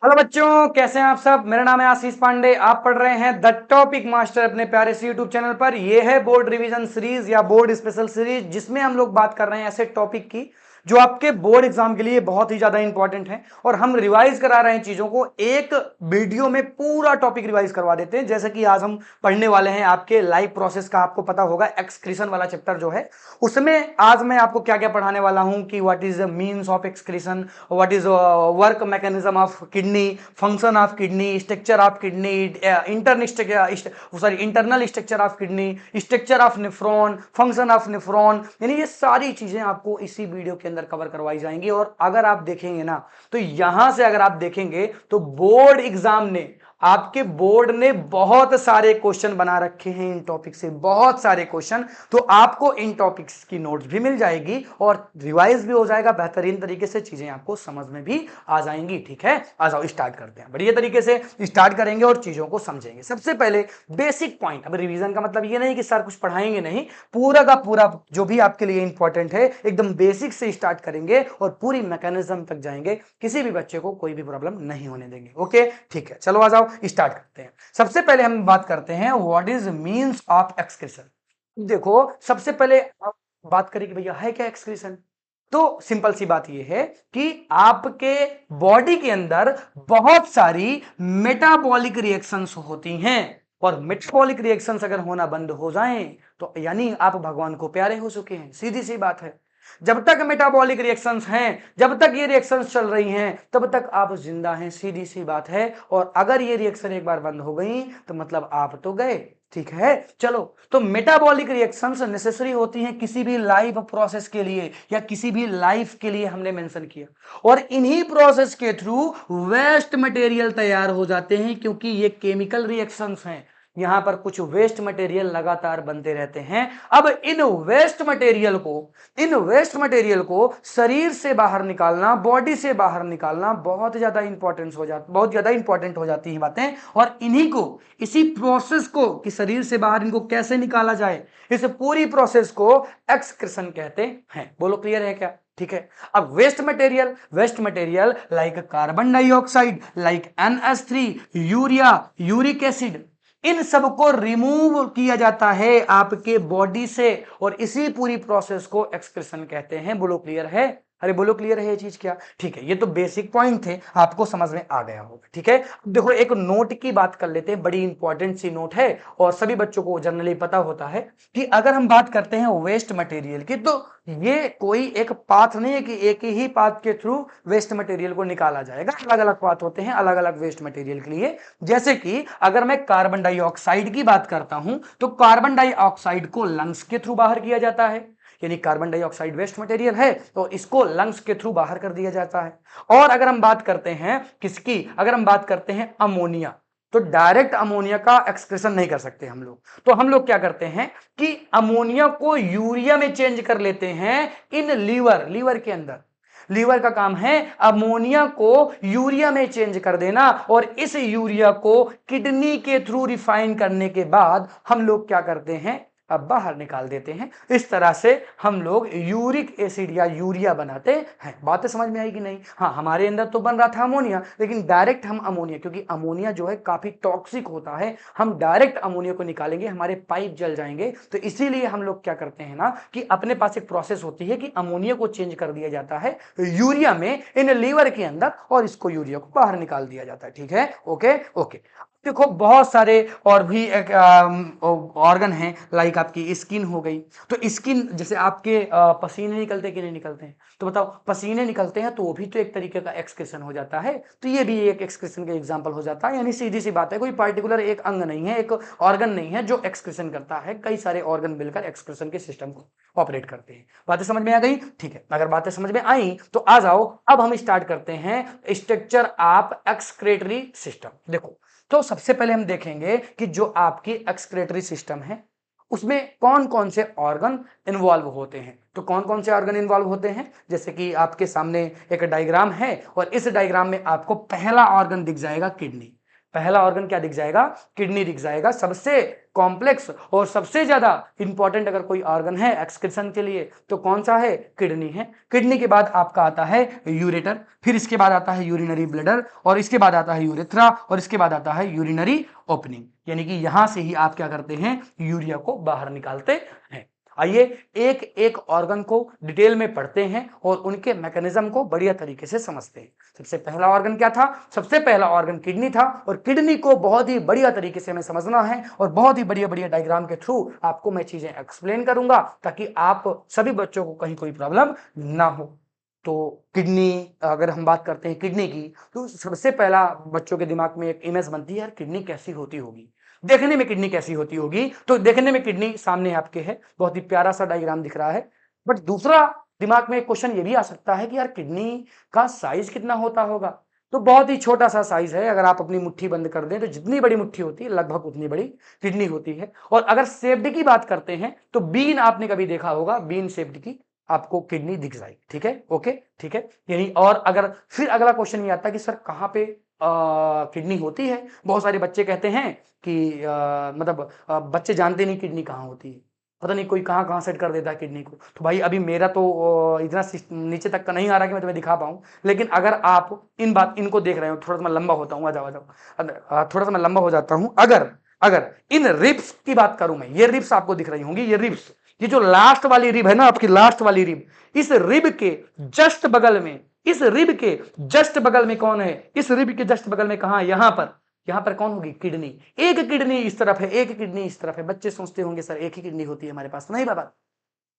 Hello बच्चों, कैसे हैं आप सब। मेरा नाम है आशीष पांडे। आप पढ़ रहे हैं द टॉपिक मास्टर अपने प्यारे से यूट्यूब चैनल पर। यह है बोर्ड रिवीजन सीरीज या बोर्ड स्पेशल सीरीज, जिसमें हम लोग बात कर रहे हैं ऐसे टॉपिक की जो आपके बोर्ड एग्जाम के लिए बहुत ही ज्यादा इंपॉर्टेंट है। और हम रिवाइज करा रहे हैं चीजों को, एक वीडियो में पूरा टॉपिक रिवाइज करवा देते हैं। जैसे कि आज हम पढ़ने वाले हैं आपके लाइफ प्रोसेस का, आपको पता होगा एक्सक्रीशन वाला चैप्टर जो है, उसमें आज मैं आपको क्या क्या पढ़ाने वाला हूं कि what is the means of excretion, what is work mechanism of kidney, function of kidney, structure of kidney, internal structure of kidney, structure of nephron, function of nephron, यानी ये सारी चीजें आपको इसी वीडियो के अंदर कवर करवाई जाएंगी। और अगर आप देखेंगे ना, तो यहां से अगर आप देखेंगे तो बोर्ड एग्जाम ने, आपके बोर्ड ने बहुत सारे क्वेश्चन बना रखे हैं इन टॉपिक से, बहुत सारे क्वेश्चन। तो आपको इन टॉपिक्स की नोट्स भी मिल जाएगी और रिवाइज भी हो जाएगा बेहतरीन तरीके से, चीजें आपको समझ में भी आ जाएंगी। ठीक है, आ जाओ स्टार्ट करते हैं। बढ़िया तरीके से स्टार्ट करेंगे और चीजों को समझेंगे। सबसे पहले बेसिक पॉइंट। अब रिवीजन का मतलब ये नहीं कि सर कुछ पढ़ाएंगे नहीं, पूरा का पूरा जो भी आपके लिए इंपॉर्टेंट है एकदम बेसिक से स्टार्ट करेंगे और पूरी मैकेनिज्म तक जाएंगे। किसी भी बच्चे को कोई भी प्रॉब्लम नहीं होने देंगे। ओके, ठीक है, चलो आ जाओ स्टार्ट करते हैं। सबसे पहले हम बात करते हैं what is means of excretion. देखो, सबसे पहले आप बात करें कि भैया है क्या एक्सक्रीशन। तो सिंपल सी बात यह है कि आपके बॉडी के अंदर बहुत सारी मेटाबॉलिक रिएक्शंस होती हैं, और मेटाबॉलिक रिएक्शंस अगर होना बंद हो जाएं तो यानी आप भगवान को प्यारे हो चुके हैं। सीधी सी बात है। जब तक मेटाबॉलिक रिएक्शंस हैं, जब तक ये रिएक्शंस चल रही हैं, तब तक आप जिंदा हैं। सीधी सी बात है। और अगर ये रिएक्शन एक बार बंद हो गई तो मतलब आप तो गए। ठीक है, चलो। तो मेटाबॉलिक रिएक्शंस नेसेसरी होती हैं किसी भी लाइफ प्रोसेस के लिए या किसी भी लाइफ के लिए, हमने मेंशन किया। और इन्हीं प्रोसेस के थ्रू वेस्ट मटेरियल तैयार हो जाते हैं, क्योंकि ये केमिकल रिएक्शंस हैं। यहां पर कुछ वेस्ट मटेरियल लगातार बनते रहते हैं। अब इन वेस्ट मटेरियल को शरीर से बाहर निकालना, बॉडी से बाहर निकालना बहुत ज्यादा इंपॉर्टेंट हो जाती है बातें। और इन्हीं को, इसी प्रोसेस को कि शरीर से बाहर इनको कैसे निकाला जाए, इस पूरी प्रोसेस को एक्सक्रीशन कहते हैं। बोलो क्लियर है क्या। ठीक है। अब waste material like carbon dioxide, like NH3, urea, uric acid, इन सबको रिमूव किया जाता है आपके बॉडी से, और इसी पूरी प्रोसेस को एक्सक्रीशन कहते हैं। बोलो क्लियर है। अरे बोलो क्लियर है ये चीज क्या। ठीक है, ये तो बेसिक पॉइंट थे, आपको समझ में आ गया होगा। ठीक है, अब देखो एक नोट की बात कर लेते हैं, बड़ी इंपॉर्टेंट सी नोट है और सभी बच्चों को जनरली पता होता है कि अगर हम बात करते हैं वेस्ट मटेरियल की, तो ये कोई एक पाथ नहीं है कि एक ही पाथ के थ्रू वेस्ट मटेरियल को निकाला जाएगा। अलग अलग पाथ होते हैं अलग अलग वेस्ट मटेरियल के लिए। जैसे कि अगर मैं कार्बन डाइऑक्साइड की बात करता हूं, तो कार्बन डाइऑक्साइड को लंग्स के थ्रू बाहर किया जाता है, यानी कार्बन डाइऑक्साइड वेस्ट मटेरियल है तो इसको लंग्स के थ्रू बाहर कर दिया जाता है। और अगर हम बात करते हैं किसकी, अगर हम बात करते हैं अमोनिया, तो डायरेक्ट अमोनिया का एक्सक्रीशन नहीं कर सकते हम लोग। तो हम लोग क्या करते हैं कि अमोनिया को यूरिया में चेंज कर लेते हैं इन लीवर के अंदर। लीवर का काम है अमोनिया को यूरिया में चेंज कर देना, और इस यूरिया को किडनी के थ्रू रिफाइन करने के बाद हम लोग क्या करते हैं, अब बाहर निकाल देते हैं। इस तरह से हम लोग यूरिक एसिड या यूरिया बनाते हैं। बातें समझ में आई कि नहीं। हाँ, हमारे अंदर तो बन रहा था अमोनिया, लेकिन डायरेक्ट हम अमोनिया, क्योंकि अमोनिया जो है काफी टॉक्सिक होता है, हम डायरेक्ट अमोनिया को निकालेंगे हमारे पाइप जल जाएंगे। तो इसीलिए हम लोग क्या करते हैं ना कि अपने पास एक प्रोसेस होती है कि अमोनिया को चेंज कर दिया जाता है यूरिया में इन लीवर के अंदर, और इसको यूरिया को बाहर निकाल दिया जाता है। ठीक है, ओके ओके। देखो बहुत सारे और भी ऑर्गन हैं, लाइक आपकी स्किन हो गई। तो स्किन, जैसे आपके पसीने निकलते कि नहीं निकलते हैं, तो बताओ पसीने निकलते हैं तो वो भी तो एक तरीके का एक्सक्रीशन हो जाता है। तो ये भी एक एक्सक्रीशन का एग्जांपल हो जाता है। यानी सीधी सी बात है, कोई पार्टिकुलर एक अंग नहीं है, एक ऑर्गन नहीं है जो एक्सक्रीशन करता है, कई सारे ऑर्गन मिलकर एक्सक्रीशन के सिस्टम को ऑपरेट करते हैं। बातें समझ में आ गई। ठीक है, अगर बातें समझ में आई तो आ जाओ, अब हम स्टार्ट करते हैं स्ट्रक्चर ऑफ एक्सक्रीटरी सिस्टम। देखो, तो सबसे पहले हम देखेंगे कि जो आपकी एक्सक्रीटरी सिस्टम है उसमें कौन कौन से ऑर्गन इन्वॉल्व होते हैं। तो कौन कौन से ऑर्गन इन्वॉल्व होते हैं, जैसे कि आपके सामने एक डायग्राम है और इस डायग्राम में आपको पहला ऑर्गन दिख जाएगा किडनी। पहला ऑर्गन क्या दिख जाएगा? किडनी दिख जाएगा। सबसे कॉम्प्लेक्स और सबसे ज्यादा इंपॉर्टेंट अगर कोई ऑर्गन है एक्सक्रीशन के लिए तो कौन सा है? किडनी है। किडनी के बाद आपका आता है यूरेटर, फिर इसके बाद आता है यूरिनरी ब्लैडर, और इसके बाद आता है यूरेथ्रा, और इसके बाद आता है यूरिनरी ओपनिंग। यानी कि यहां से ही आप क्या करते हैं? यूरिया को बाहर निकालते हैं। आइए एक एक ऑर्गन को डिटेल में पढ़ते हैं और उनके मैकेनिज्म को बढ़िया तरीके से समझते हैं। सबसे पहला ऑर्गन क्या था? सबसे पहला ऑर्गन किडनी था, और किडनी को बहुत ही बढ़िया तरीके से हमें समझना है और बहुत ही बढ़िया बढ़िया डायग्राम के थ्रू आपको मैं चीजें एक्सप्लेन करूंगा ताकि आप सभी बच्चों को कहीं कोई प्रॉब्लम ना हो। तो किडनी, अगर हम बात करते हैं किडनी की, तो सबसे पहला बच्चों के दिमाग में एक इमेज बनती है, यार किडनी कैसी होती होगी, देखने में किडनी कैसी होती होगी। तो देखने में किडनी सामने आपके है, बहुत ही प्यारा सा डायग्राम दिख रहा है। बट दूसरा दिमाग में एक क्वेश्चन ये भी आ सकता है कि यार किडनी का साइज कितना होता होगा? तो बहुत ही छोटा सा साइज है। अगर आप अपनी मुट्ठी बंद कर दें तो जितनी बड़ी मुट्ठी होती है लगभग उतनी बड़ी किडनी होती है। और अगर शेप्ड की बात करते हैं तो बीन आपने कभी देखा होगा, बीन शेप्ड की आपको किडनी दिख जाएगी। ठीक है, ओके, ठीक है। यानी और अगर फिर अगला क्वेश्चन ये आता है कि सर कहाँ पे किडनी होती है? बहुत सारे बच्चे कहते हैं कि मतलब बच्चे जानते नहीं किडनी कहाँ होती है, पता नहीं कोई कहाँ कहाँ सेट कर देता है किडनी को। तो भाई अभी मेरा तो इतना नीचे तक का नहीं आ रहा कि मैं तुम्हें दिखा पाऊँ, लेकिन अगर आप इनको देख रहे हो, थोड़ा सा मैं लंबा होता हूँ, आ जाओ आ जाओ, थोड़ा सा मैं लंबा हो जाता हूँ। अगर अगर इन रिब्स की बात करूं मैं, ये रिब्स आपको दिख रही होंगी, ये रिब्स, ये जो लास्ट वाली रिब है ना आपकी, लास्ट वाली रिब, इस रिब के जस्ट बगल में, इस रिब के जस्ट बगल में कौन है? इस रिब के जस्ट बगल में कहां? यहां पर कौन होगी? किडनी। एक किडनी इस तरफ है, एक किडनी इस तरफ है। बच्चे सोचते होंगे सर एक ही किडनी होती है हमारे पास। नहीं बाबा,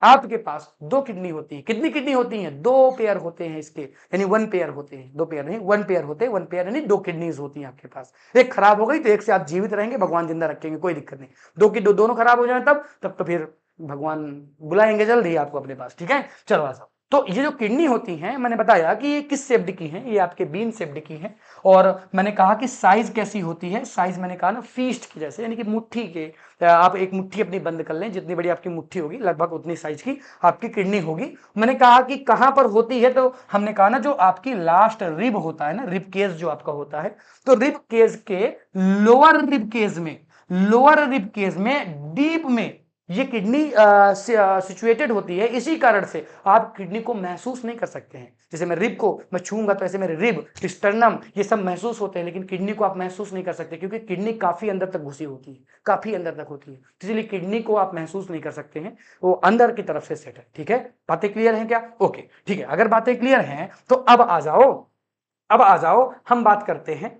आपके पास दो किडनी होती है। कितनी किडनी होती है? दो पेयर होते हैं इसके, यानी वन पेयर होते हैं, दो पेयर नहीं, वन पेयर होते हैं। वन पेयर यानी दो किडनीज होती हैं आपके पास। एक खराब हो गई तो एक से आप जीवित रहेंगे, भगवान जिंदा रखेंगे, कोई दिक्कत नहीं। दो की दोनों खराब हो जाए तब तो फिर भगवान बुलाएंगे जल्दी आपको अपने पास। ठीक है, चलो आ जाओ। तो ये जो किडनी होती हैं, मैंने बताया कि ये किस शेप्ड की हैं, ये आपके बीन शेप्ड की हैं। और मैंने कहा कि साइज कैसी होती है? साइज मैंने कहा ना फीस्ट की जैसे, यानी कि मुट्ठी के, आप एक मुट्ठी अपनी बंद कर लें, जितनी बड़ी आपकी मुट्ठी होगी लगभग उतनी साइज की आपकी किडनी होगी। मैंने कहा कि कहां पर होती है, तो हमने कहा ना जो आपकी लास्ट रिब होता है ना, रिब केज जो आपका होता है, तो रिब केज के लोअर रिब केज में, लोअर रिब केज में डीप में ये किडनी सिचुएटेड होती है। इसी कारण से आप किडनी को महसूस नहीं कर सकते हैं। जैसे मैं रिब को मैं छूंगा तो ऐसे मेरे रिब, स्टर्नम, ये सब महसूस होते हैं, लेकिन किडनी को आप महसूस नहीं कर सकते क्योंकि किडनी काफी अंदर तक घुसी होती है, काफी अंदर तक होती है। इसलिए किडनी को आप महसूस नहीं कर सकते हैं, वो अंदर की तरफ से सेट है। ठीक है, बातें क्लियर हैं क्या? ओके, ठीक है। अगर बातें क्लियर हैं तो अब आ जाओ हम बात करते हैं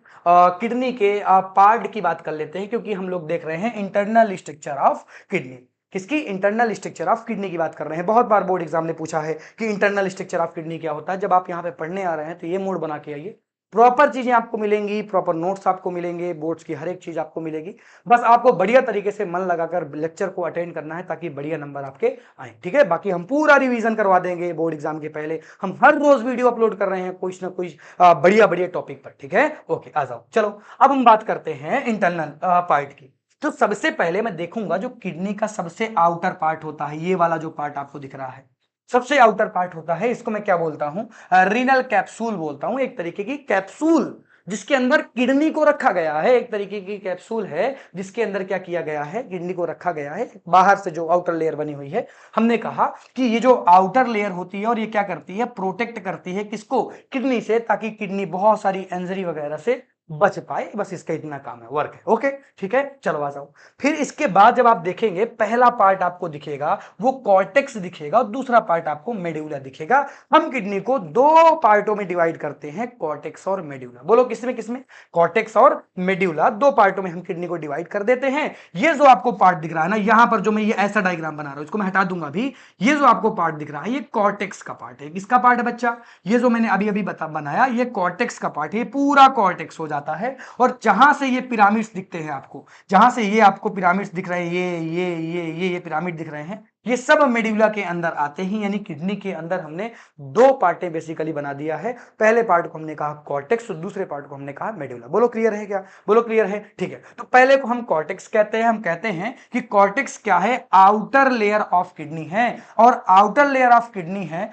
किडनी के पार्ट की बात कर लेते हैं, क्योंकि हम लोग देख रहे हैं इंटरनल स्ट्रक्चर ऑफ किडनी। किसकी? इंटरनल स्ट्रक्चर ऑफ किडनी की बात कर रहे हैं। बहुत बार बोर्ड एग्जाम ने पूछा है कि इंटरनल स्ट्रक्चर ऑफ किडनी क्या होता है। जब आप यहाँ पे पढ़ने आ रहे हैं तो ये मोड बना के आइए, प्रॉपर चीजें आपको मिलेंगी, प्रॉपर नोट्स आपको मिलेंगे, बोर्ड्स की हर एक चीज आपको मिलेगी। बस आपको बढ़िया तरीके से मन लगाकर लेक्चर को अटेंड करना है ताकि बढ़िया नंबर आपके आए। ठीक है, बाकी हम पूरा रिवीजन करवा देंगे बोर्ड एग्जाम के पहले। हम हर रोज वीडियो अपलोड कर रहे हैं कुछ ना कुछ बढ़िया बढ़िया टॉपिक पर। ठीक है, ओके, आ जाओ। चलो अब हम बात करते हैं इंटरनल पार्ट की। तो सबसे पहले मैं देखूंगा जो किडनी का सबसे आउटर पार्ट होता है, ये वाला जो पार्ट आपको दिख रहा है, सबसे आउटर पार्ट होता है, इसको मैं क्या बोलता हूं? रीनल कैप्सूल बोलता हूं। एक तरीके की कैप्सूल जिसके अंदर किडनी को रखा गया है, एक तरीके की कैप्सूल है जिसके अंदर क्या किया गया है? किडनी को रखा गया है। बाहर से जो आउटर लेयर बनी हुई है, हमने कहा कि ये जो आउटर लेयर होती है और ये क्या करती है? प्रोटेक्ट करती है किसको? किडनी से, ताकि किडनी बहुत सारी इंजरी वगैरह से बच पाए। बस इसका इतना काम है, वर्क है। ओके, ठीक है, चलो आ जाओ। फिर इसके बाद जब आप देखेंगे, पहला पार्ट आपको दिखेगा वो कॉर्टेक्स दिखेगा और दूसरा पार्ट आपको मेड्यूला दिखेगा। हम किडनी को दो पार्टों में डिवाइड करते हैं, कॉर्टेक्स और मेड्यूला। बोलो किसमें किसमें? कॉर्टेक्स और मेड्यूला, दो पार्टों में हम किडनी को डिवाइड कर देते हैं। ये जो आपको पार्ट दिख रहा है ना, यहां पर जो मैं ये ऐसा डायग्राम बना रहा हूं, इसको मैं हटा दूंगा अभी। ये जो आपको पार्ट दिख रहा है, ये कॉर्टेक्स का पार्ट है। किसका पार्ट है बच्चा? ये जो मैंने अभी अभी बनाया, ये कॉर्टेक्स का पार्ट है। ये पूरा कॉर्टेक्स हो जाता है। और जहां से ये पिरामिड्स दिखते हैं आपको, जहां से ये आपको पिरामिड्स दिख रहे हैं, ये पिरामिड दिख रहे हैं, ये सब मेड्यूला के अंदर आते हैं, यानी किडनी के अंदर हमने दो पार्टें बेसिकली बना दिया है। पहले पार्ट को हमने कहा कॉर्टेक्स और दूसरे पार्ट को हमने कहा मेड्यूला। बोलो क्लियर है क्या? बोलो क्लियर है, ठीक है। तो पहले को हम कॉर्टेक्स कहते हैं। हम कहते हैं कि कॉर्टेक्स क्या है? आउटर लेयर ऑफ किडनी है, और आउटर लेयर ऑफ किडनी है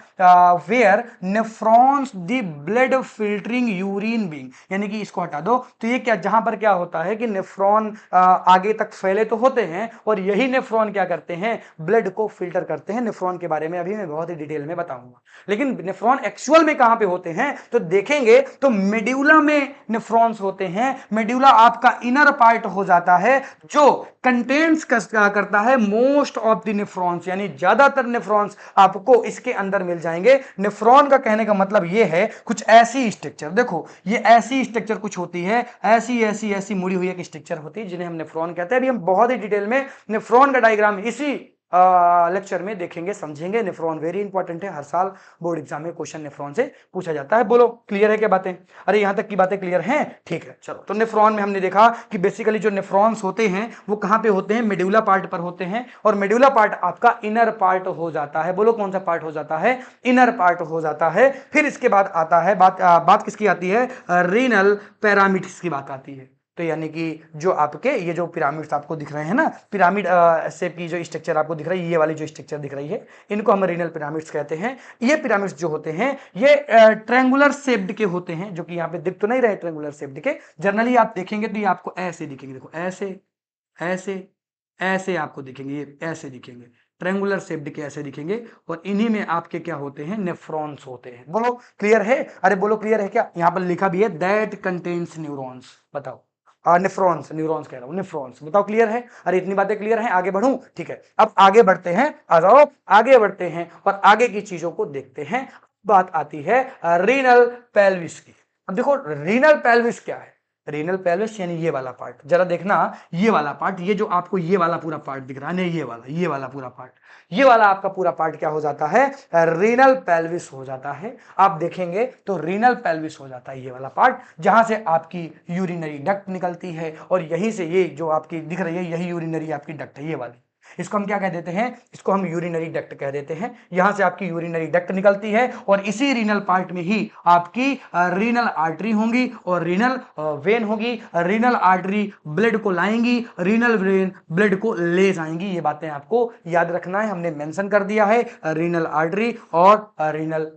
where nephrons the blood filtering urine being, यानी कि इसको हटा दो तो ये क्या, जहां पर क्या होता है कि नेफ्रॉन आगे तक फैले तो होते हैं, और यही नेफ्रॉन क्या करते हैं? ब्लड को फिल्टर करते हैं। नेफ्रॉन के बारे में अभी मैं बहुत ही डिटेल में बताऊंगा, लेकिन नेफ्रॉन एक्चुअल में कहां पे होते हैं तो देखेंगे तो मेड्यूला में नेफ्रॉन्स होते हैं। मेड्यूला आपका इनर पार्ट हो जाता है जो कंटेंट्स करता है मोस्ट ऑफ द नेफ्रॉन्स, यानी ज्यादातर नेफ्रॉन्स आपको इसके अंदर मिल जाएंगे। नेफ्रॉन का कहने का मतलब यह है कुछ ऐसी स्ट्रक्चर, देखो ये ऐसी स्ट्रक्चर कुछ होती है, ऐसी ऐसी ऐसी मुड़ी हुई एक स्ट्रक्चर होती है जिन्हें हम नेफ्रॉन कहते हैं। अभी हम बहुत ही डिटेल में नेफ्रॉन का डायग्राम इसी लेक्चर में देखेंगे, समझेंगे। नेफ्रॉन वेरी इंपॉर्टेंट है, हर साल बोर्ड एग्जाम में क्वेश्चन नेफ्रॉन से पूछा जाता है। बोलो क्लियर है क्या बातें? अरे यहां तक की बातें क्लियर हैं, ठीक है। चलो, तो नेफ्रॉन में हमने देखा कि बेसिकली जो नेफ्रॉन्स होते हैं वो कहां पे होते हैं? मेड्यूला पार्ट पर होते हैं, और मेड्यूला पार्ट आपका इनर पार्ट हो जाता है। बोलो कौन सा पार्ट हो जाता है? इनर पार्ट हो जाता है। फिर इसके बाद आता है बात किसकी आती है? रीनल पैरामिड्स की बात आती है। तो यानी कि जो आपके ये जो पिरामिड्स आपको दिख रहे हैं ना, पिरामिड शेप की जो स्ट्रक्चर आपको दिख रही है, ये वाली जो स्ट्रक्चर दिख रही है, इनको हम रीनल पिरामिड्स कहते हैं। ये पिरामिड्स जो होते हैं ये ट्रायंगुलर शेप्ड के होते हैं, जो कि यहाँ पे दिख तो नहीं रहे ट्रायंगुलर शेप्ड के। जनरली आप देखेंगे तो ये आपको ऐसे दिखेंगे, देखो ऐसे ऐसे ऐसे आपको दिखेंगे, ये ऐसे दिखेंगे, ट्रायंगुलर शेप्ड के ऐसे दिखेंगे, और इन्हीं में आपके क्या होते हैं? नेफ्रॉन्स होते हैं। बोलो क्लियर है? अरे बोलो क्लियर है क्या? यहां पर लिखा भी है दैट कंटेन्स न्यूरॉन्स। बताओ, नेफ्रॉन्स, न्यूरॉन्स कह रहा हूं, नेफ्रॉन्स। बताओ क्लियर है? अरे इतनी बातें क्लियर हैं, आगे बढ़ूं? ठीक है, अब आगे बढ़ते हैं, आ जाओ आगे बढ़ते हैं और आगे की चीजों को देखते हैं। बात आती है रीनल पेल्विस की। अब देखो रीनल पेल्विस क्या है? रीनल पेल्विस यानी ये वाला पार्ट, जरा देखना, ये वाला पार्ट, ये जो आपको ये वाला पूरा पार्ट दिख रहा है, नहीं ये वाला पूरा पार्ट, ये वाला आपका पूरा पार्ट क्या हो जाता है? रीनल पेल्विस हो जाता है। आप देखेंगे तो रीनल पेल्विस हो जाता है ये वाला पार्ट, जहां से आपकी यूरिनरी डक्ट निकलती है, और यहीं से ये जो आपकी दिख रही है यही यूरिनरी आपकी डक्ट है, ये वाली। इसको हम क्या कह देते हैं? इसको हम यूरिनरी डक्ट कह देते हैं। यहां से आपकी यूरिनरी डक्ट निकलती है, और इसी रीनल पार्ट में ही आपकी रीनल आर्टरी होंगी और रीनल वेन होगी। रीनल आर्टरी ब्लड को लाएंगी, रीनल वेन ब्लड को ले जाएंगी। ये बातें आपको याद रखना है, हमने मेंशन कर दिया है रीनल आर्टरी और रीनल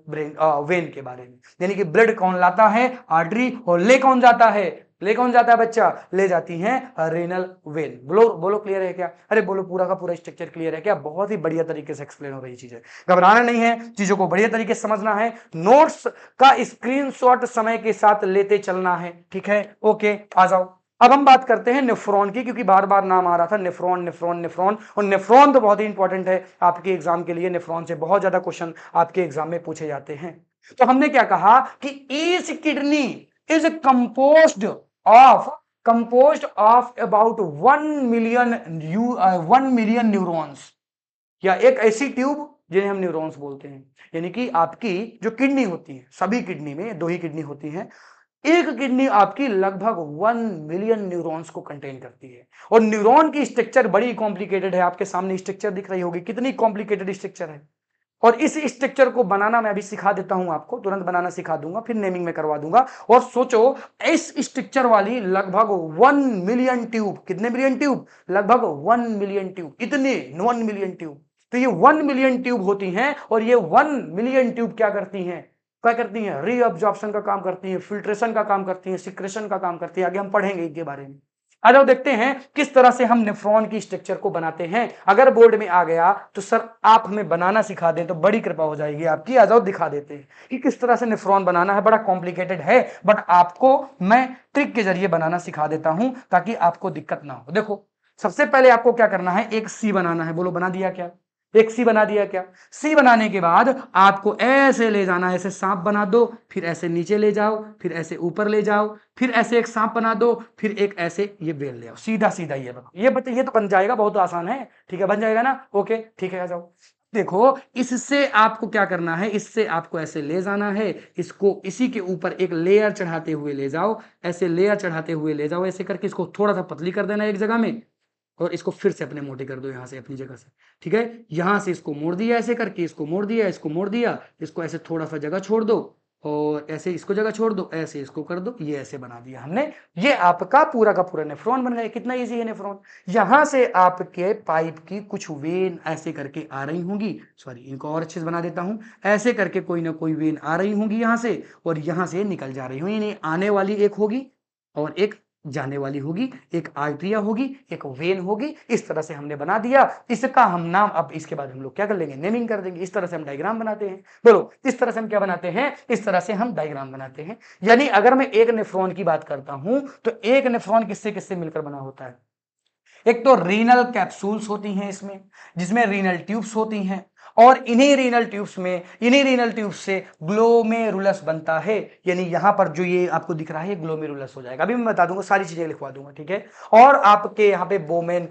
वेन के बारे में। यानी कि ब्लड कौन लाता है? आर्टरी, और ले कौन जाता है? ले कौन जाता है बच्चा? ले जाती हैं रीनल वेन। बोलो बोलो क्लियर है क्या? अरे बोलो पूरा का पूरा स्ट्रक्चर क्लियर है क्या? बहुत ही बढ़िया तरीके से एक्सप्लेन हो रही चीजें, घबराना नहीं है, चीजों को बढ़िया तरीके से समझना है। नोट्स का स्क्रीनशॉट समय के साथ लेते चलना है, ठीक है? ओके, आ जाओ। अब हम बात करते हैं नेफ्रॉन की, क्योंकि बार बार नाम आ रहा था नेफ्रॉन नेफ्रॉन नेफ्रॉन, और नेफ्रॉन तो बहुत ही इंपॉर्टेंट है आपके एग्जाम के लिए। नेफ्रॉन से बहुत ज्यादा क्वेश्चन आपके एग्जाम में पूछे जाते हैं। तो हमने क्या कहा कि each kidney is composed of about 1 million neurons, या एक ऐसी ट्यूब जिन्हें हम न्यूरॉन्स बोलते हैं। यानी कि आपकी जो किडनी होती है, सभी किडनी में 2 ही किडनी होती हैं, एक किडनी आपकी लगभग 1 मिलियन न्यूरॉन्स को कंटेन करती है। और न्यूरॉन की स्ट्रक्चर बड़ी कॉम्प्लिकेटेड है, आपके सामने स्ट्रक्चर दिख रही होगी, कितनी कॉम्प्लिकेटेड स्ट्रक्चर है। और इस स्ट्रक्चर को बनाना मैं अभी सिखा देता हूं आपको, तुरंत बनाना सिखा दूंगा, फिर नेमिंग में करवा दूंगा। और सोचो इस स्ट्रक्चर वाली लगभग 1 मिलियन ट्यूब, कितने मिलियन ट्यूब? लगभग 1 मिलियन ट्यूब। कितने? 1 मिलियन ट्यूब। तो ये 1 मिलियन ट्यूब होती हैं, और ये 1 मिलियन ट्यूब क्या करती हैं? क्या करती हैं? रीअब्जॉर्प्शन का काम करती हैं, फिल्ट्रेशन का काम करती हैं, सिक्रेशन का काम करती है। आगे हम पढ़ेंगे इनके बारे में। आ जाओ देखते हैं किस तरह से हम नेफ्रॉन की स्ट्रक्चर को बनाते हैं। अगर बोर्ड में आ गया तो सर आप हमें बनाना सिखा दें तो बड़ी कृपा हो जाएगी आपकी। आ जाओ दिखा देते हैं कि किस तरह से नेफ्रॉन बनाना है। बड़ा कॉम्प्लिकेटेड है, बट आपको मैं ट्रिक के जरिए बनाना सिखा देता हूं ताकि आपको दिक्कत ना हो। देखो सबसे पहले आपको क्या करना है? एक सी बनाना है। बोलो बना दिया क्या? एक सी बना दिया क्या? सी बनाने के बाद आपको ऐसे ले जाना है, ऐसे सांप बना दो, फिर ऐसे नीचे ले जाओ, फिर ऐसे ऊपर ले जाओ, फिर ऐसे एक सांप बना दो, फिर एक ऐसे ये बेल ले आओ, सीधा सीधा ये बनाओ। ये तो बन जाएगा, बहुत आसान है, ठीक है? बन जाएगा ना? ओके ठीक है, आ जाओ। देखो इससे आपको क्या करना है, इससे आपको ऐसे ले जाना है, इसको इसी के ऊपर एक लेयर चढ़ाते हुए ले जाओ, ऐसे लेयर चढ़ाते हुए ले जाओ, ऐसे करके इसको थोड़ा सा पतली कर देना एक जगह में, और इसको फिर से अपने मोटे कर दो यहाँ से अपनी जगह से, ठीक है। यहाँ से इसको मोड़ दिया ऐसे करके, इसको मोड़ दिया, इसको मोड़ दिया, इसको ऐसे थोड़ा सा जगह छोड़ दो और ऐसे इसको जगह छोड़ दो, ऐसे इसको कर दो, ये ऐसे बना दिया हमने। ये आपका पूरा का पूरा नेफ्रॉन बन गया। कितना इजी है नेफ्रॉन। यहां से आपके पाइप की कुछ वेन ऐसे करके आ रही होंगी, सॉरी इनको और अच्छे से बना देता हूं, ऐसे करके कोई ना कोई वेन आ रही होंगी यहां से और यहां से निकल जा रही होंगी। यानी आने वाली एक होगी और एक जाने वाली होगी, एक आर्टरिया होगी, एक वेन होगी। इस तरह से हमने बना दिया। इसका हम नाम, अब इसके बाद हम लोग क्या कर लेंगे, नेमिंग कर देंगे। इस तरह से हम डायग्राम बनाते हैं। बोलो, इस तरह से हम क्या बनाते हैं, इस तरह से हम डायग्राम बनाते हैं। यानी अगर मैं एक नेफ्रॉन की बात करता हूं तो एक नेफ्रॉन किससे किससे मिलकर बना होता है। एक तो रीनल कैप्सूल्स होती हैं इसमें, जिसमें रीनल ट्यूब्स होती हैं और इन्हीं रीनल ट्यूब्स से ग्लोमेरुलस बनता है। यानी यहां पर जो ये आपको दिख रहा है ग्लोमेरुलस हो जाएगा। अभी मैं बता दूंगा, सारी चीजें लिखवा दूंगा, ठीक है। और आपके यहाँ पे वोमेन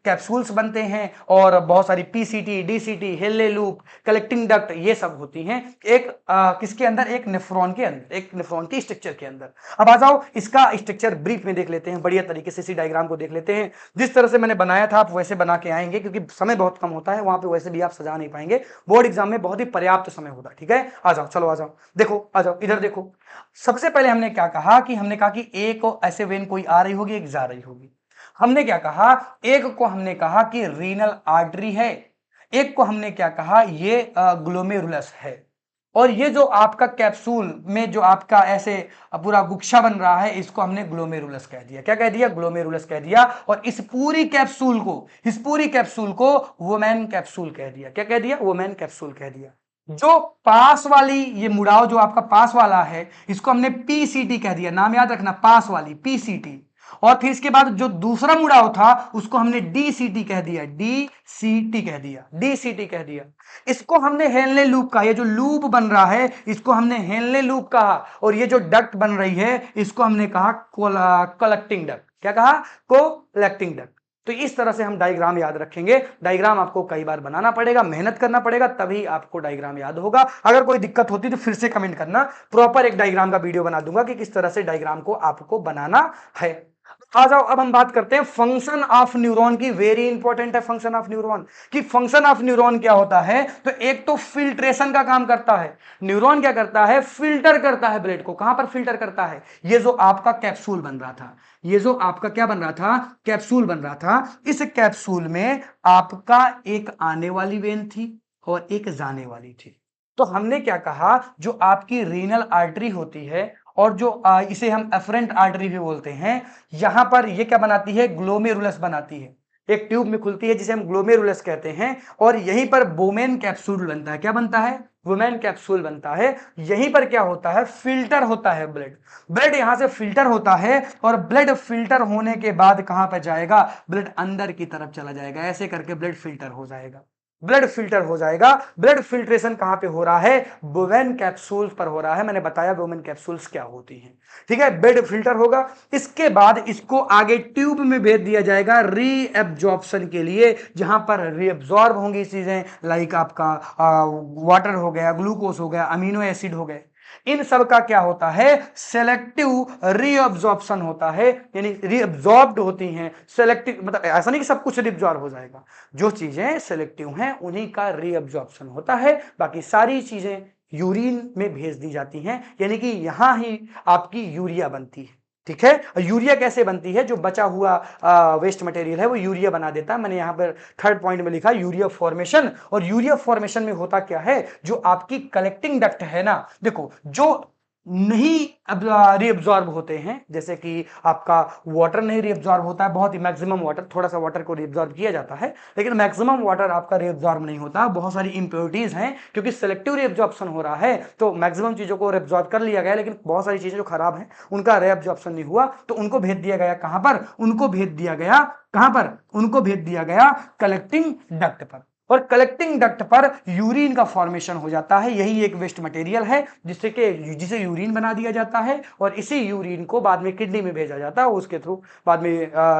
कैप्सूल्स बनते हैं और बहुत सारी पीसीटी, डीसीटी, हेले लूप, कलेक्टिंग डक्ट, ये सब होती हैं एक किसके अंदर, एक नेफ्रॉन के अंदर, एक नेफ्रॉन की स्ट्रक्चर के अंदर। अब आ जाओ इसका स्ट्रक्चर ब्रीफ में देख लेते हैं, बढ़िया तरीके से इसी डायग्राम को देख लेते हैं। जिस तरह से मैंने बनाया था आप वैसे बना के आएंगे, क्योंकि समय बहुत कम होता है, वहां पे वैसे भी आप सजा नहीं पाएंगे। बोर्ड एग्जाम में बहुत ही पर्याप्त समय होता है, ठीक है। आ जाओ, चलो आ जाओ, देखो आ जाओ, इधर देखो। सबसे पहले हमने क्या कहा कि हमने कहा कि एक ऐसे वेन कोई आ रही होगी, एक जा रही होगी। हमने क्या कहा, एक को हमने कहा कि रीनल आर्टरी है, एक को हमने क्या कहा, ये ग्लोमेरुलस है। और ये जो आपका कैप्सूल में जो आपका ऐसे पूरा गुच्छा बन रहा है, इसको हमने ग्लोमेरुलस कह दिया। क्या कह दिया, ग्लोमेरुलस कह दिया। और इस पूरी कैप्सूल को वोमैन कैप्सूल कह दिया। क्या कह दिया, वोमैन कैप्सूल कह दिया। जो पास वाली ये मुड़ाव जो आपका पास वाला है, इसको हमने पीसीटी कह दिया। नाम याद रखना, पास वाली पीसीटी। और फिर इसके बाद जो दूसरा मुड़ाव था उसको हमने डीसीटी कह दिया, डीसीटी कह दिया, डीसीटी कह दिया। इसको हमने हेनले लूप कहा, ये जो लूप बन रहा है इसको हमने हेनले लूप कहा। और ये जो डक्ट बन रही है इसको हमने कहा कलेक्टिंग डक्ट। क्या कहा, कलेक्टिंग डक्ट। तो इस तरह से हम डायग्राम याद रखेंगे। डायग्राम आपको कई बार बनाना पड़ेगा, मेहनत करना पड़ेगा, तभी आपको डायग्राम याद होगा। अगर कोई दिक्कत होती तो फिर से कमेंट करना, प्रॉपर एक डायग्राम का वीडियो बना दूंगा कि किस तरह से डायग्राम को आपको बनाना है। आ जाओ, अब हम बात करते हैं फंक्शन ऑफ न्यूरॉन की। वेरी इंपॉर्टेंट है फंक्शन ऑफ न्यूरॉन कि फंक्शन ऑफ न्यूरॉन क्या होता है। तो एक तो फिल्ट्रेशन का काम करता है। न्यूरॉन क्या करता है, फिल्टर करता है ब्लड को। कहां पर फिल्टर करता है, ये जो आपका कैप्सूल बन रहा था, ये जो आपका क्या बन रहा था, कैप्सूल बन रहा था। इस कैप्सूल में आपका एक आने वाली वेन थी और एक जाने वाली थी। तो हमने क्या कहा, जो आपकी रीनल आर्टरी होती है और जो इसे हम एफरेंट आर्टरी भी बोलते हैं, यहां पर ये क्या बनाती है, ग्लोमेरुलस बनाती है। एक ट्यूब में खुलती है जिसे हम ग्लोमेरुलस कहते हैं। और यहीं पर वोमेन कैप्सूल बनता है। क्या बनता है, वोमेन कैप्सूल बनता है। यहीं पर क्या होता है, फिल्टर होता है ब्लड यहां से फिल्टर होता है। और ब्लड फिल्टर होने के बाद कहां पर जाएगा, ब्लड अंदर की तरफ चला जाएगा। ऐसे करके ब्लड फिल्टर हो जाएगा, ब्लड फिल्टर हो जाएगा। ब्लड फिल्ट्रेशन कहां पे हो रहा है, वोमेन कैप्सूल्स पर हो रहा है। मैंने बताया वोमेन कैप्सूल्स क्या होती हैं, ठीक है। ब्लड फिल्टर होगा, इसके बाद इसको आगे ट्यूब में भेज दिया जाएगा रीएब्जॉर्प्शन के लिए, जहां पर रीएब्जॉर्ब होंगी चीजें, लाइक आपका वाटर हो गया, ग्लूकोज हो गया, अमीनो एसिड हो गए। इन सब का क्या होता है, सेलेक्टिव रीअब्जॉर्प्शन होता है। यानी रीअब्जॉर्ब्ड होती हैं, सेलेक्टिव मतलब ऐसा नहीं कि सब कुछ रीअब्जॉर्ब हो जाएगा। जो चीजें सेलेक्टिव हैं उन्हीं का रीअब्जॉर्प्शन होता है। बाकी सारी चीजें यूरिन में भेज दी जाती हैं। यानी कि यहां ही आपकी यूरिया बनती है, ठीक है। यूरिया कैसे बनती है, जो बचा हुआ वेस्ट मटेरियल है वो यूरिया बना देता है। मैंने यहां पर थर्ड पॉइंट में लिखा यूरिया फॉर्मेशन। और यूरिया फॉर्मेशन में होता क्या है, जो आपकी कलेक्टिंग डक्ट है ना, देखो जो नहीं अब रीअब्जॉर्ब होते हैं, जैसे कि आपका वाटर नहीं रीअब्जॉर्ब होता है, बहुत ही मैक्सिमम वाटर, थोड़ा सा वाटर को रीअब्जॉर्ब किया जाता है, लेकिन मैक्सिमम वाटर आपका रीअब्जॉर्ब नहीं होता। बहुत सारी इंप्योरिटीज हैं, क्योंकि सिलेक्टिव रीअब्जॉर्प्शन हो रहा है तो मैक्सिमम चीजों को रीअब्जॉर्ब कर लिया गया, लेकिन बहुत सारी चीजें जो खराब हैं उनका रीअब्जॉर्प्शन नहीं हुआ, तो उनको भेज दिया गया कहां पर, उनको भेज दिया गया कहां पर, उनको भेज दिया गया कलेक्टिंग डक्ट पर। और कलेक्टिंग डक्ट पर यूरिन का फॉर्मेशन हो जाता है। यही एक वेस्ट मटेरियल है जिसे यूरिन बना दिया जाता है और इसी यूरिन को बाद में किडनी में भेजा जाता है, उसके थ्रू बाद में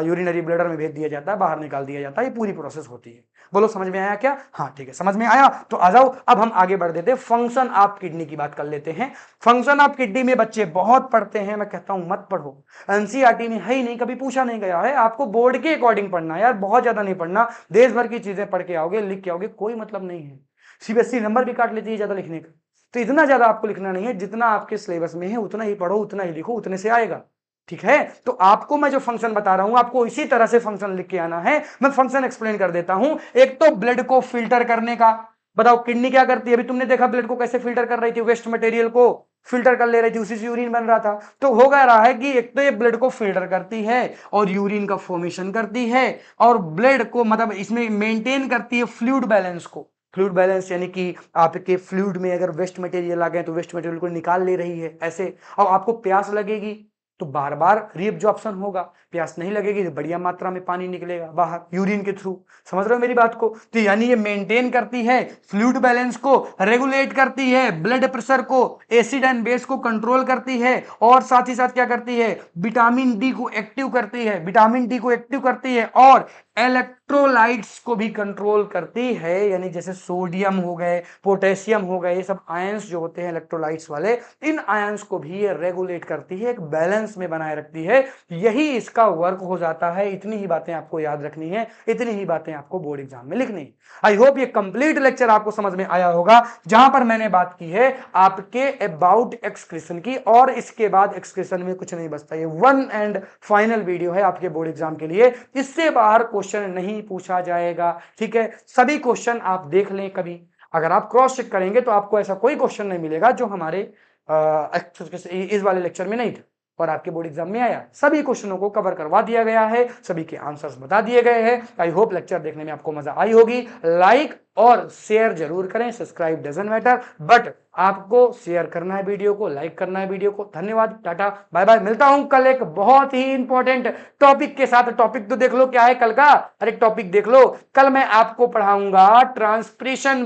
यूरिनरी ब्लैडर में भेज दिया जाता है, बाहर निकाल दिया जाता है। ये पूरी प्रोसेस होती है। बोलो समझ में आया क्या? हाँ ठीक है, समझ में आया तो आ जाओ अब हम आगे बढ़ देते हैं, फंक्शन ऑफ किडनी की बात कर लेते हैं। फंक्शन ऑफ किडनी में बच्चे बहुत पढ़ते हैं, मैं कहता हूं मत पढ़ो, एनसीईआरटी में है ही नहीं, कभी पूछा नहीं गया है। आपको बोर्ड के अकॉर्डिंग पढ़ना है यार, बहुत ज्यादा नहीं पढ़ना, देश भर की चीजें पढ़ के आओगे, लिख के आओगे, कोई मतलब नहीं है। सीबीएसई नंबर भी काट लेती है ज्यादा लिखने का, तो इतना ज्यादा आपको लिखना नहीं है, जितना आपके सिलेबस में है उतना ही पढ़ो, उतना ही लिखो, उतने से आएगा। ठीक है, तो आपको मैं जो फंक्शन बता रहा हूं आपको इसी तरह से फंक्शन लिख के आना है। मैं फंक्शन एक्सप्लेन कर देता हूं। एक तो ब्लड को फिल्टर करने का, बताओ किडनी क्या करती है? अभी तुमने देखा ब्लड को कैसे फिल्टर कर रही थी, वेस्ट मटेरियल को फिल्टर कर ले रही थी, उसी से यूरिन बन रहा था। तो हो गया रहा है कि एक तो ये ब्लड को फिल्टर करती है और यूरिन का फॉर्मेशन करती है, और ब्लड को मतलब इसमें मेंटेन करती है फ्लूइड बैलेंस को। फ्लूइड बैलेंस यानी कि आपके फ्लूइड में अगर वेस्ट मटेरियल आ गए तो वेस्ट मटेरियल को निकाल ले रही है ऐसे। और आपको प्यास लगेगी तो बार बार रीअब्जॉर्प्शन होगा, प्यास नहीं लगेगी तो बढ़िया मात्रा में पानी निकलेगा बाहर यूरिन के थ्रू। समझ रहे हो मेरी बात को? तो यानी ये मेंटेन करती है फ्लूइड बैलेंस को, रेगुलेट करती है ब्लड प्रेशर को, एसिड एंड बेस को कंट्रोल करती है, और साथ ही साथ क्या करती है, विटामिन डी को एक्टिव करती है, विटामिन डी को एक्टिव करती है, और इलेक्ट्रोलाइट्स को भी कंट्रोल करती है। यानी जैसे सोडियम हो गए, पोटेशियम हो गए, ये सब आयंस जो होते हैं इलेक्ट्रोलाइट्स वाले, इन आयंस को भी ये रेगुलेट करती है, एक बैलेंस में बनाए रखती है। यही इसका वर्क हो जाता है। इतनी ही बातें आपको याद रखनी है, इतनी ही बातें आपको बोर्ड एग्जाम में लिखनी है। आई होप ये कंप्लीट लेक्चर आपको समझ में आया होगा, जहां पर मैंने बात की है आपके अबाउट एक्सक्रीशन की, और इसके बाद एक्सक्रीशन में कुछ नहीं बचता। ये वन एंड फाइनल वीडियो है आपके बोर्ड एग्जाम के लिए, इससे बाहर क्वेश्चन नहीं पूछा जाएगा। ठीक है, सभी क्वेश्चन आप देख लें कभी, अगर आप क्रॉस चेक करेंगे तो आपको ऐसा कोई क्वेश्चन नहीं मिलेगा जो हमारे इस वाले लेक्चर में नहीं था और आपके बोर्ड एग्जाम में आया। सभी क्वेश्चनों को कवर करवा दिया गया है, सभी के आंसर्स बता दिए गए हैं। आई होप लेक्चर देखने में आपको मजा आई होगी। लाइक और शेयर जरूर करें, सब्सक्राइब डजंट मैटर, बट आपको शेयर करना है वीडियो को, लाइक करना है वीडियो को। धन्यवाद, टाटा बाय बाय। मिलता हूं कल एक बहुत ही इंपॉर्टेंट टॉपिक के साथ। टॉपिक तो देख लो क्या है कल का, अरे टॉपिक देख लो, कल मैं आपको पढ़ाऊंगा ट्रांसपिरेशन।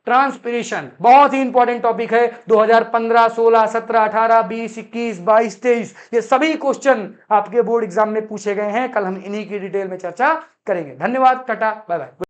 ट्रांसपिरेशन बहुत ही इंपॉर्टेंट टॉपिक है। 2015, 16, 17, 18, 20, 21, 22, 23 ये सभी क्वेश्चन आपके बोर्ड एग्जाम में पूछे गए हैं। कल हम इन्हीं की डिटेल में चर्चा करेंगे। धन्यवाद, टाटा बाय बाय।